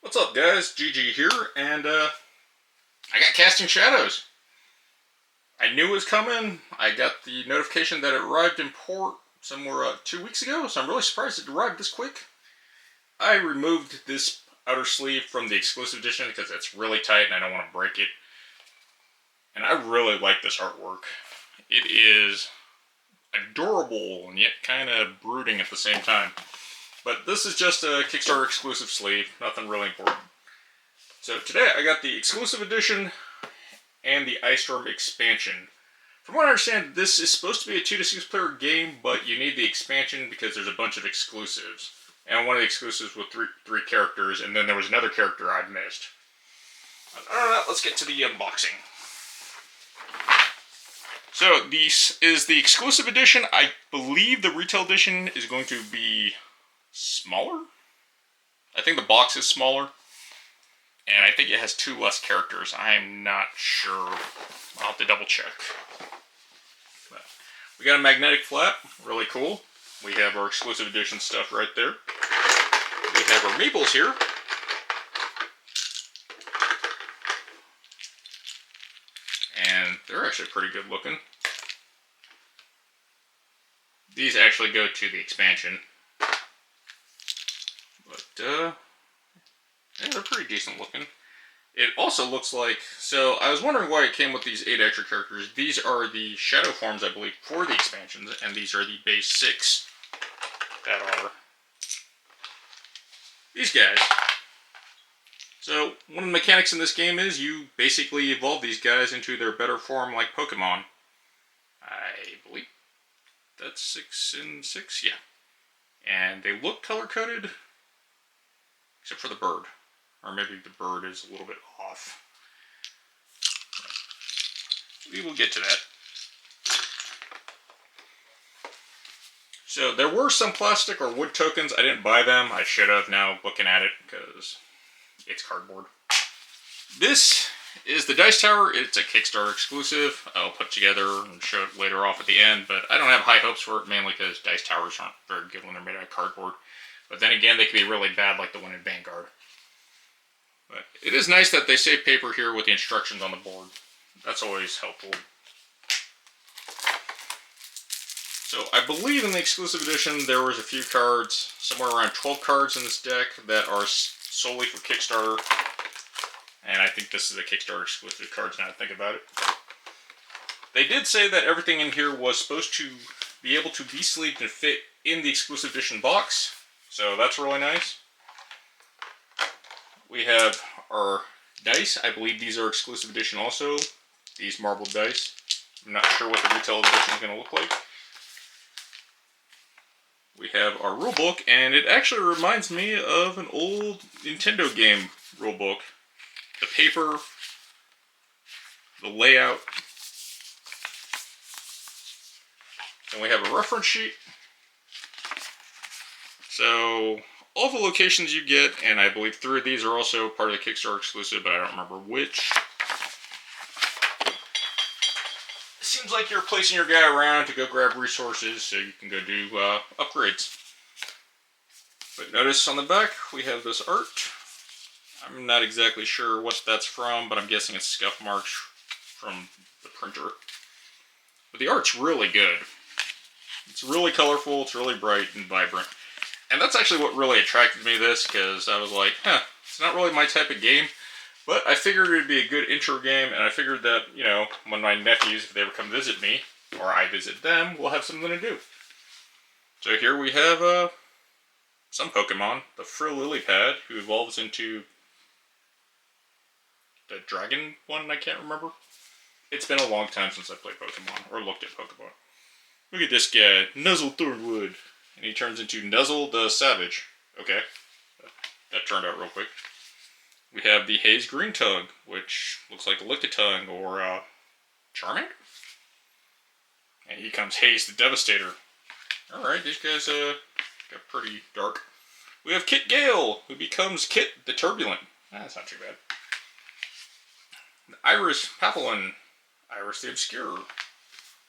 What's up, guys? GG here, and I got Casting Shadows. I knew it was coming. I got the notification that it arrived in port somewhere 2 weeks ago, so I'm really surprised it arrived this quick. I removed this outer sleeve from the exclusive edition because it's really tight and I don't want to break it. And I really like this artwork. It is adorable and yet kind of brooding at the same time. But this is just a Kickstarter exclusive sleeve, nothing really important. So today I got the exclusive edition and the Ice Storm expansion. From what I understand, this is supposed to be a 2 to 6 player game, but you need the expansion because there's a bunch of exclusives. And one of the exclusives with three characters, and then there was another character I'd missed. Alright, let's get to the unboxing. So this is the exclusive edition. I believe the retail edition is going to be smaller. I think the box is smaller. And I think it has 2 less characters. I'm not sure. I'll have to double check. But we got a magnetic flap. Really cool. We have our exclusive edition stuff right there. We have our meeples here. And they're actually pretty good looking. These actually go to the expansion. But, yeah, they're pretty decent looking. It also looks like, so I was wondering why it came with these 8 extra characters. These are the shadow forms, I believe, for the expansions, and these are the base 6 that are these guys. So one of the mechanics in this game is you basically evolve these guys into their better form like Pokemon. I believe that's 6 and 6, yeah. And they look color-coded, except for the bird. Or maybe the bird is a little bit off. We will get to that. So there were some plastic or wood tokens. I didn't buy them. I should have now looking at it because it's cardboard. This is the Dice Tower. It's a Kickstarter exclusive. I'll put together and show it later off at the end, but I don't have high hopes for it, mainly because Dice Towers aren't very good when they're made out of cardboard. But then again, they can be really bad like the one in Vanguard. But it is nice that they save paper here with the instructions on the board. That's always helpful. So I believe in the exclusive edition there was a few cards, somewhere around 12 cards in this deck that are solely for Kickstarter. And I think this is a Kickstarter exclusive cards now that I think about it. They did say that everything in here was supposed to be able to be sleeved and fit in the exclusive edition box. So that's really nice. We have our dice. I believe these are exclusive edition also. These marbled dice. I'm not sure what the retail edition is going to look like. We have our rulebook, and it actually reminds me of an old Nintendo game rulebook. The paper, the layout. Then we have a reference sheet. So all the locations you get, and I believe 3 of these are also part of the Kickstarter exclusive, but I don't remember which. It seems like you're placing your guy around to go grab resources so you can go do upgrades. But notice on the back we have this art. I'm not exactly sure what that's from, but I'm guessing it's scuff marks from the printer. But the art's really good. It's really colorful, it's really bright and vibrant. And that's actually what really attracted me to this, because I was like, it's not really my type of game, but I figured it would be a good intro game, and I figured that, you know, when my nephews, if they ever come visit me, or I visit them, we'll have something to do. So here we have some Pokemon, the Frill Lilypad, who evolves into the dragon one, I can't remember. It's been a long time since I played Pokemon, or looked at Pokemon. Look at this guy, Nuzzle Thornwood. And he turns into Nuzzle the Savage. Okay. That turned out real quick. We have the Haze Green Tug, which looks like a Lickitung or Charmander. And here comes Haze the Devastator. Alright, these guys got pretty dark. We have Kit Gale, who becomes Kit the Turbulent. That's not too bad. Iris Papillon, Iris the Obscure.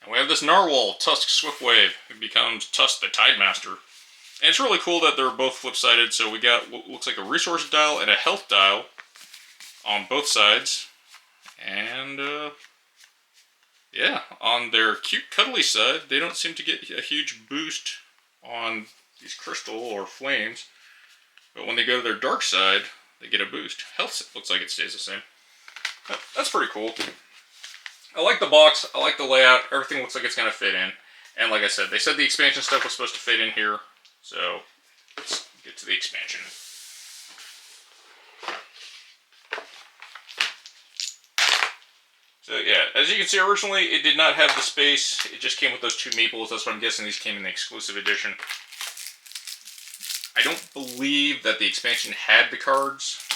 And we have this Narwhal, Tusk Swiftwave, who becomes Tusk the Tidemaster. And it's really cool that they're both flip-sided, so we got what looks like a resource dial and a health dial on both sides. And, yeah, on their cute, cuddly side, they don't seem to get a huge boost on these crystal or flames. But when they go to their dark side, they get a boost. Health looks like it stays the same. That's pretty cool. I like the box. I like the layout. Everything looks like it's going to fit in. And like I said, they said the expansion stuff was supposed to fit in here. So, let's get to the expansion. So yeah, as you can see, originally it did not have the space. It just came with those 2 meeples. That's what I'm guessing these came in the exclusive edition. I don't believe that the expansion had the cards.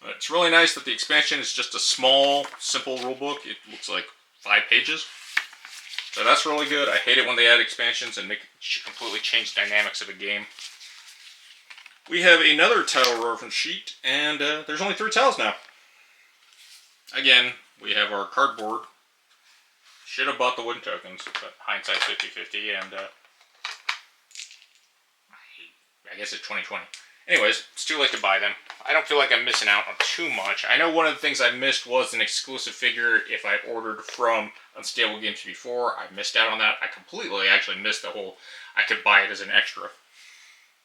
But it's really nice that the expansion is just a small, simple rulebook. It looks like 5 pages. So that's really good. I hate it when they add expansions and completely change dynamics of a game. We have another tile reference sheet, and there's only 3 tiles now. Again, we have our cardboard. Should have bought the wooden tokens, but hindsight's 50-50, and I guess it's 2020. Anyways, it's too late to buy them. I don't feel like I'm missing out on too much. I know one of the things I missed was an exclusive figure if I ordered from Unstable Games before. I missed out on that. I completely actually missed the whole, I could buy it as an extra.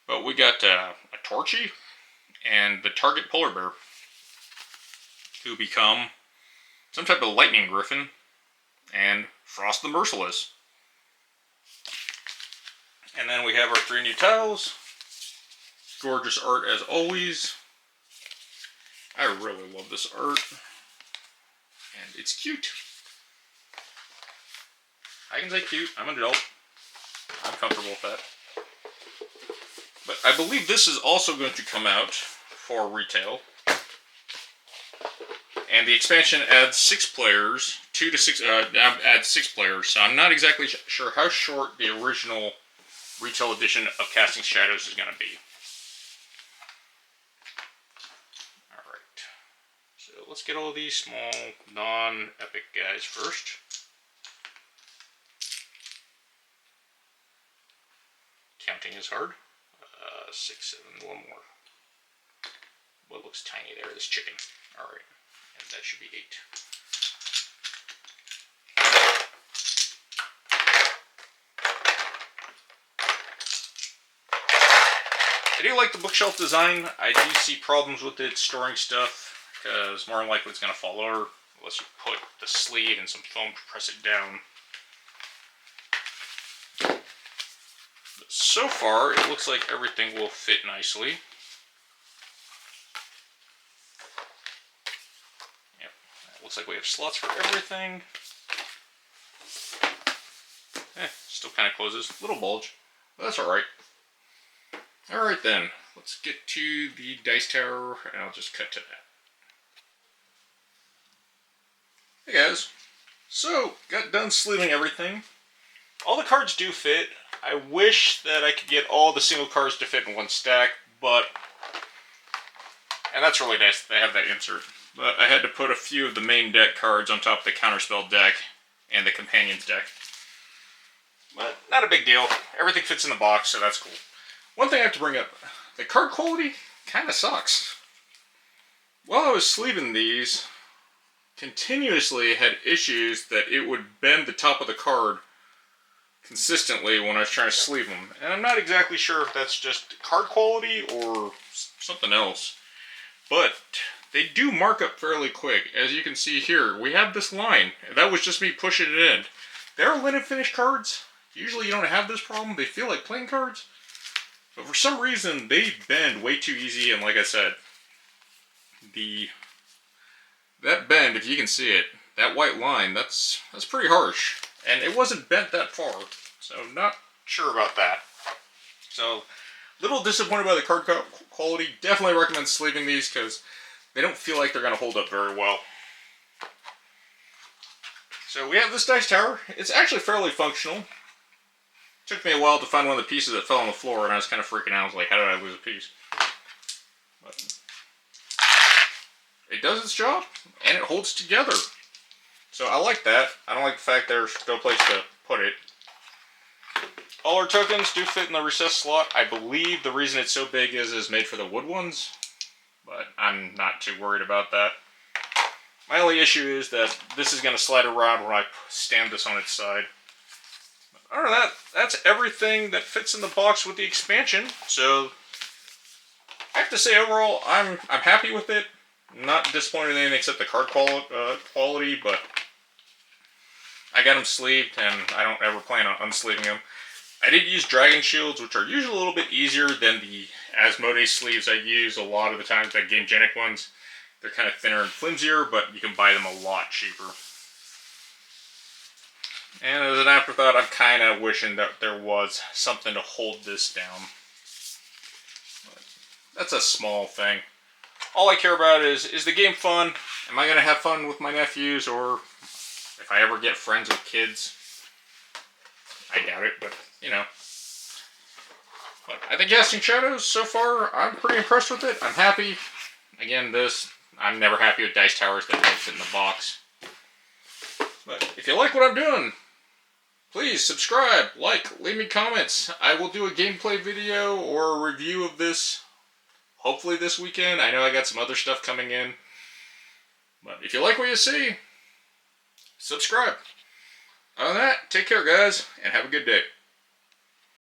But we got a Torchy and the Target Polar Bear, who become some type of lightning griffin, and Frost the Merciless. And then we have our 3 new tiles. Gorgeous art as always. I really love this art. And it's cute. I can say cute. I'm an adult. I'm comfortable with that. But I believe this is also going to come out for retail. And the expansion adds 6 players. 2 to 6. Adds 6 players. So I'm not exactly sure how short the original retail edition of Casting Shadows is going to be. Alright. So let's get all these small, non-epic guys first. Counting is hard. 6, 7, one more. What looks tiny there? This chicken. Alright. And that should be 8. I do like the bookshelf design. I do see problems with it storing stuff, because more than likely it's going to fall over unless you put the sleeve and some foam to press it down. But so far, it looks like everything will fit nicely. Yep, it looks like we have slots for everything. Still kind of closes. Little bulge, but that's alright. Alright then, let's get to the dice tower, and I'll just cut to that. Hey guys, so got done sleeving everything. All the cards do fit. I wish that I could get all the single cards to fit in one stack, but, and that's really nice that they have that insert, but I had to put a few of the main deck cards on top of the Counterspell deck and the Companions deck. But not a big deal. Everything fits in the box, so that's cool. One thing I have to bring up, the card quality kind of sucks. While I was sleeving these, continuously had issues that it would bend the top of the card consistently when I was trying to sleeve them. And I'm not exactly sure if that's just card quality or something else. But they do mark up fairly quick. As you can see here, we have this line. That was just me pushing it in. They're linen finish cards. Usually you don't have this problem. They feel like plain cards. But for some reason, they bend way too easy. And like I said, that bend, if you can see it, that white line, that's pretty harsh. And it wasn't bent that far. So not sure about that. So, little disappointed by the card quality. Definitely recommend sleeving these because they don't feel like they're going to hold up very well. So we have this dice tower. It's actually fairly functional. Took me a while to find one of the pieces that fell on the floor, and I was kind of freaking out. I was like, how did I lose a piece? But it does its job, and it holds together. So I like that. I don't like the fact there's no place to put it. all our tokens do fit in the recessed slot. I believe the reason it's so big is made for the wood ones, but I'm not too worried about that. My only issue is that this is going to slide around when I stand this on its side. Other than that, that's everything that fits in the box with the expansion. So I have to say, overall, I'm happy with it. Not disappointed in anything except the card quality, but I got them sleeved, and I don't ever plan on unsleeving them. I did use Dragon Shields, which are usually a little bit easier than the Asmodee sleeves I use a lot of the times, the Gamegenic ones. They're kind of thinner and flimsier, but you can buy them a lot cheaper. And as an afterthought, I'm kind of wishing that there was something to hold this down. But that's a small thing. All I care about is the game fun? Am I going to have fun with my nephews, or if I ever get friends with kids? I doubt it, but, you know. But I think Casting Shadows, so far, I'm pretty impressed with it. I'm happy. Again, I'm never happy with dice towers that don't fit in the box. But if you like what I'm doing, please subscribe, like, leave me comments. I will do a gameplay video or a review of this, hopefully this weekend. I know I got some other stuff coming in. But if you like what you see, subscribe. Other than that, take care, guys, and have a good day.